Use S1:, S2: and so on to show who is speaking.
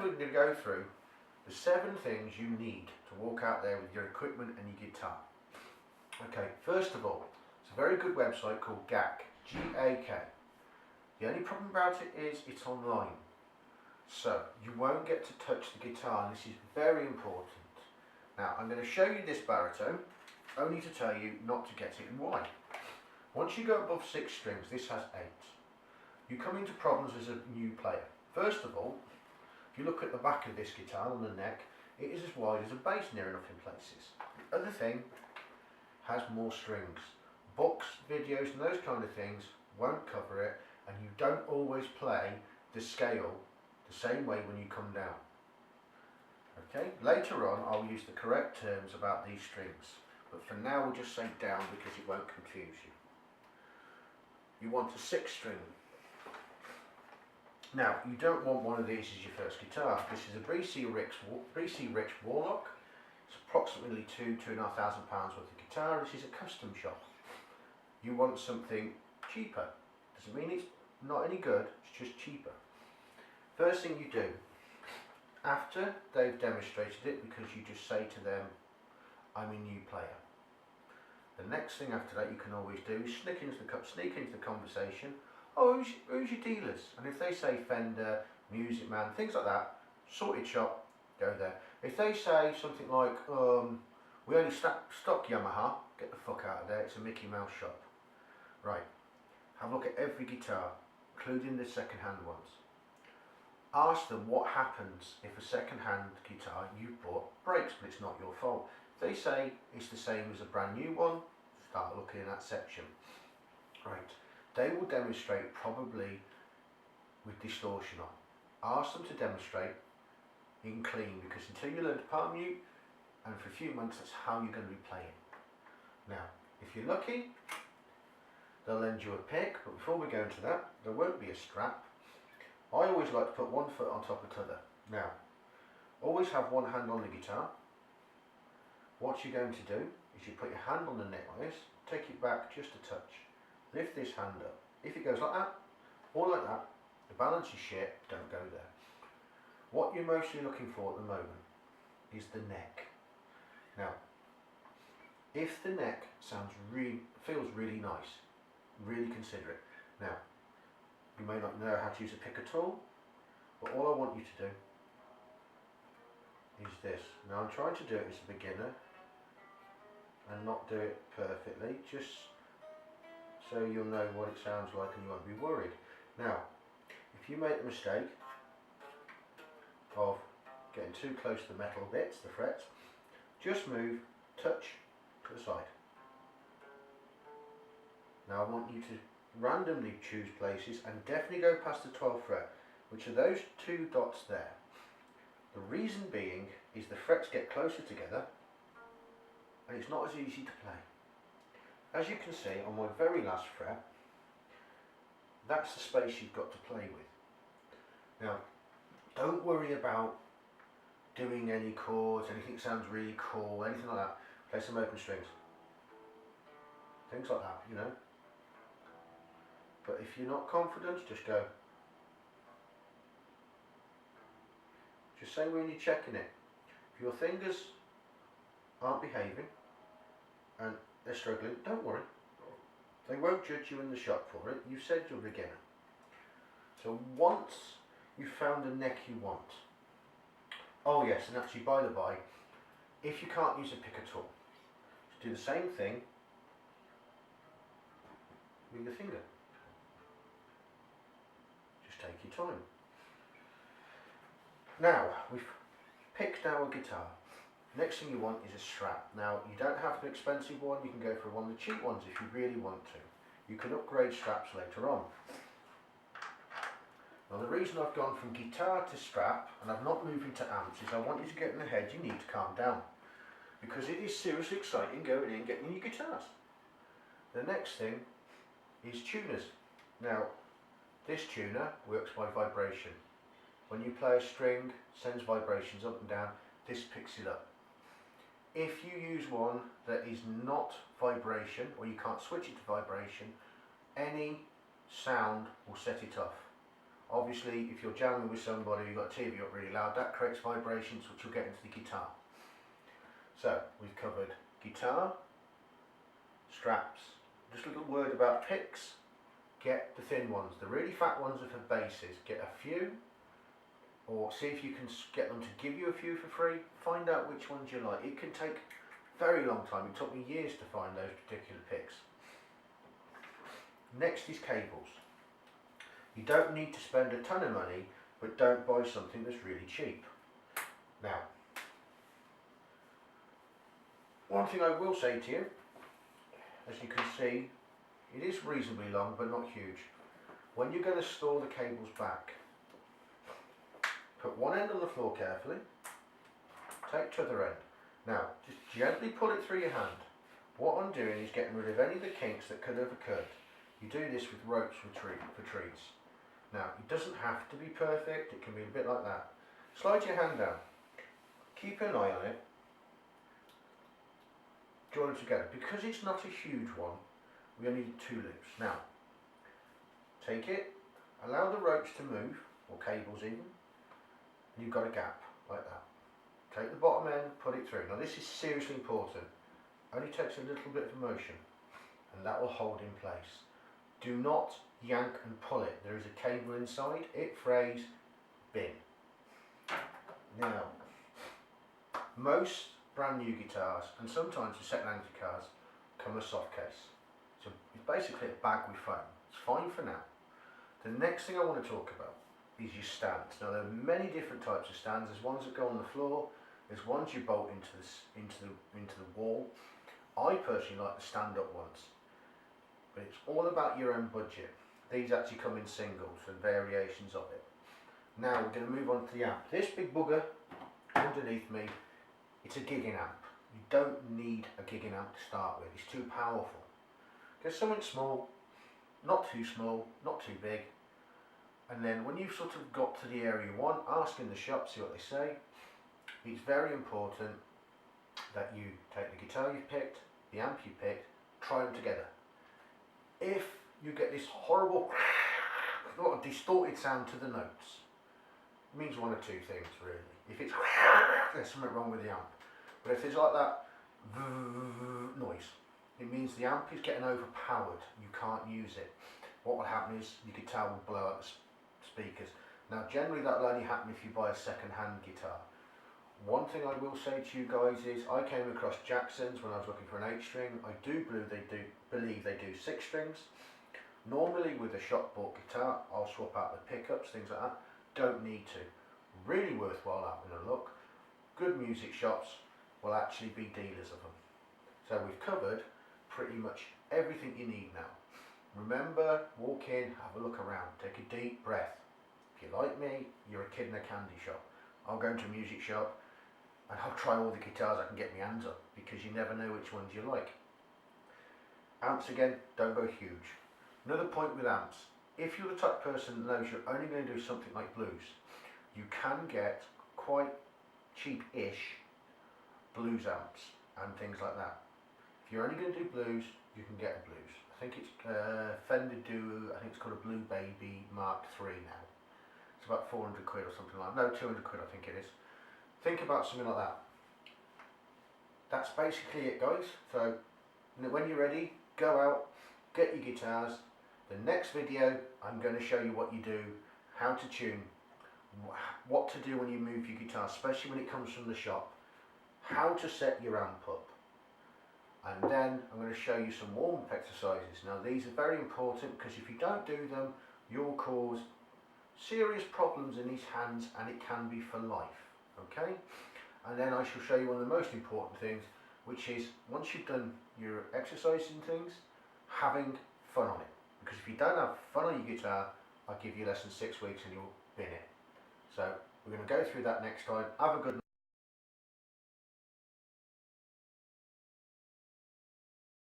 S1: we're going to go through the 7 things you need to walk out there with your equipment and your guitar. Okay, first of all, it's a very good website called GAK, G-A-K. The only problem about it is it's online. So you won't get to touch the guitar, and this is very important. Now I'm going to show you this baritone, only to tell you not to get it and why. Once you go above 6 strings, this has 8. You come into problems as a new player. First of all, if you look at the back of this guitar on the neck, it is as wide as a bass near enough in places. The other thing, has more strings. Books, videos and those kind of things won't cover it, and you don't always play the scale the same way when you come down. Okay, later on I'll use the correct terms about these strings, but for now we'll just say down because it won't confuse you. You want a 6 string. Now you don't want one of these as your first guitar. This is a BC Rich Warlock. It's approximately £2,500 worth of guitar. This is a custom shop. You want something cheaper. Doesn't mean it's not any good, it's just cheaper. First thing you do, after they've demonstrated it, because you just say to them, I'm a new player. The next thing after that you can always do is sneak into the conversation. Oh, who's your dealers? And if they say Fender, Music Man, things like that, sorted shop, go there. If they say something like, we only stock Yamaha, get the fuck out of there, it's a Mickey Mouse shop. Right, have a look at every guitar, including the second-hand ones. Ask them what happens if a second-hand guitar you bought breaks, but it's not your fault. If they say it's the same as a brand new one, start looking in that section. Right, they will demonstrate probably with distortion on. Ask them to demonstrate in clean, because until you learn to palm mute, and for a few months that's how you're going to be playing. Now, if you're lucky, they'll lend you a pick, but before we go into that, there won't be a strap. I always like to put one foot on top of the other. Now, always have one hand on the guitar. What you're going to do is you put your hand on the neck like this, take it back just a touch, lift this hand up. If it goes like that, or like that, the balance is shit, don't go there. What you're mostly looking for at the moment is the neck. Now, if the neck feels really nice, really consider it. Now, you may not know how to use a pick at all, but all I want you to do is this. Now I'm trying to do it as a beginner and not do it perfectly, just so you'll know what it sounds like and you won't be worried. Now, if you make the mistake of getting too close to the metal bits, the frets, just move, touch to the side. Now I want you to randomly choose places and definitely go past the 12th fret, which are those 2 dots there. The reason being is the frets get closer together and it's not as easy to play. As you can see on my very last fret, that's the space you've got to play with. Now, don't worry about doing any chords, anything that sounds really cool, anything like that. Play some open strings. Things like that, you know. But if you're not confident, just go. Just say when you're checking it. If your fingers aren't behaving and they're struggling, don't worry. They won't judge you in the shop for it. You said you're a beginner. So once you've found the neck you want. Oh yes, and actually by the by, if you can't use a pick at all, just do the same thing with your finger. Just take your time. Now, we've picked our guitar. Next thing you want is a strap. Now, you don't have an expensive one, you can go for one of the cheap ones if you really want to. You can upgrade straps later on. Now, the reason I've gone from guitar to strap, and I've not moved into amps, is I want you to get in the head you need to calm down. Because it is seriously exciting going in and getting your guitars. The next thing is tuners. Now, this tuner works by vibration. When you play a string, sends vibrations up and down, this picks it up. If you use one that is not vibration, or you can't switch it to vibration, any sound will set it off. Obviously, if you're jamming with somebody, you've got a TV up really loud, that creates vibrations which will get into the guitar. So, we've covered guitar, straps, just a little word about picks. Get the thin ones. The really fat ones are for basses. Get a few, or see if you can get them to give you a few for free. Find out which ones you like. It can take a very long time. It took me years to find those particular picks. Next is cables. You don't need to spend a ton of money, but don't buy something that's really cheap. Now, one thing I will say to you, as you can see, it is reasonably long but not huge. When you're going to store the cables back, put one end on the floor carefully, take the other end. Now, just gently pull it through your hand. What I'm doing is getting rid of any of the kinks that could have occurred. You do this with ropes for trees. Now, it doesn't have to be perfect, it can be a bit like that. Slide your hand down, keep an eye on it, join them together. Because it's not a huge one, we only need 2 loops. Now, take it, allow the ropes to move, or cables even, and you've got a gap, like that. Take the bottom end, put it through. Now this is seriously important. Only takes a little bit of motion, and that will hold in place. Do not yank and pull it. There is a cable inside, it frays, bin. Now, most brand new guitars, and sometimes the second-hand guitars, come with a soft case. So it's basically a bag with foam. It's fine for now. The next thing I want to talk about is your stands. Now there are many different types of stands. There's ones that go on the floor, there's ones you bolt into the wall. I personally like the stand-up ones, but it's all about your own budget. These actually come in singles and variations of it. Now we're going to move on to the amp. This big bugger underneath me, it's a gigging amp. You don't need a gigging amp to start with, it's too powerful. Get something small, not too small, not too big, and then when you've sort of got to the area you want, ask in the shop, see what they say. It's very important that you take the guitar you've picked, the amp you picked, try them together. If you get this horrible distorted sound to the notes, it means one of 2 things really. If it's there's something wrong with the amp. But if there's like that noise, it means the amp is getting overpowered. You can't use it. What will happen is your guitar will blow out the speakers. Now generally that will only happen if you buy a second-hand guitar. One thing I will say to you guys is I came across Jacksons when I was looking for an 8-string. I do believe they do 6 strings. Normally with a shop bought guitar, I'll swap out the pickups, things like that. Don't need to. Really worthwhile having a look. Good music shops will actually be dealers of them. So we've covered pretty much everything you need now. Remember, walk in, have a look around, take a deep breath. If you're like me, you're a kid in a candy shop. I'll go into a music shop and I'll try all the guitars I can get my hands on, because you never know which ones you like. Amps again, don't go huge. Another point with amps, if you're the type of person that knows you're only going to do something like blues, you can get quite cheap-ish blues amps and things like that. If you're only going to do blues, you can get a blues. I think it's Fender do, I think it's called a Blue Baby Mark III now. It's about 400 quid or something like that. No, 200 quid I think it is. Think about something like that. That's basically it, guys. So when you're ready, go out, get your guitars. The next video, I'm going to show you what you do, how to tune, what to do when you move your guitar, especially when it comes from the shop, how to set your amp up. And then I'm going to show you some warm-up exercises. Now these are very important, because if you don't do them, you'll cause serious problems in these hands, and it can be for life. Okay? And then I shall show you one of the most important things, which is once you've done your exercises and things, having fun on it. Because if you don't have fun on your guitar, I'll give you less than 6 weeks and you'll bin it. So we're going to go through that next time. Have a good night.